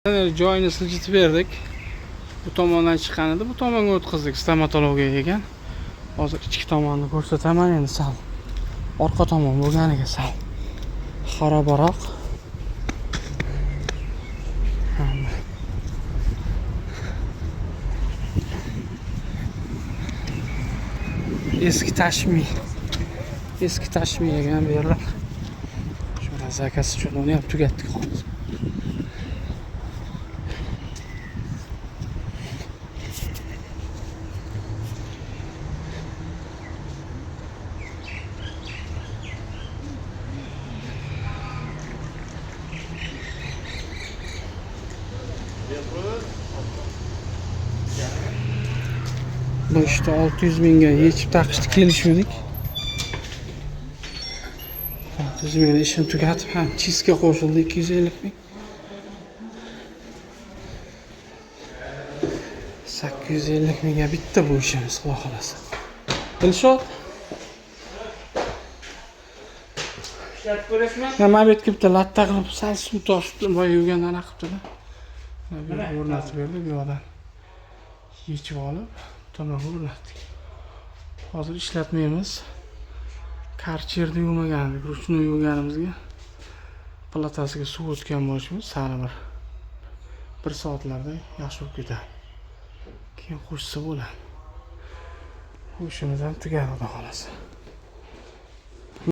Joyini siljitib berdik. Bu tomondan chiqqan edi, bu tomonga o'tkazdik stomatologiya degan. Hozir ichki tomonni ko'rsataman endi sal. Orqa tomon bo'lganiga sal xarobaroq. Eski tashmi ekan bu yerlar. Shuna zakasi uchun uni ham tugatdik hozir. Bu işte 600 mingga yechib taqishni kelishuvdik. 600 mingga ishini tugatib ham chiska qo'shildi 250 ming. 850 mingga bitta bu ishimiz, xudo xolasa. Dilshod. Ishlab ko'rasizmi? Nima bu yerga bitta latta qilib sal suv toshib boya yuvgandan aqibdi-da. Mana o'rnatib berdik, bu yoqdan yechib olib tomoga o'rnatdik. Hozir ishlatmaymiz. Karcherda yuvmagandik, ruchnoy yuvganimizga platasiga suv o'tgan bo'lishimiz sal bir soatlarda yaxshi bo'lib ketadi. Keyin qo'shsa bo'ladi. Bu ishimiz ham tugadi, xudo xolasa.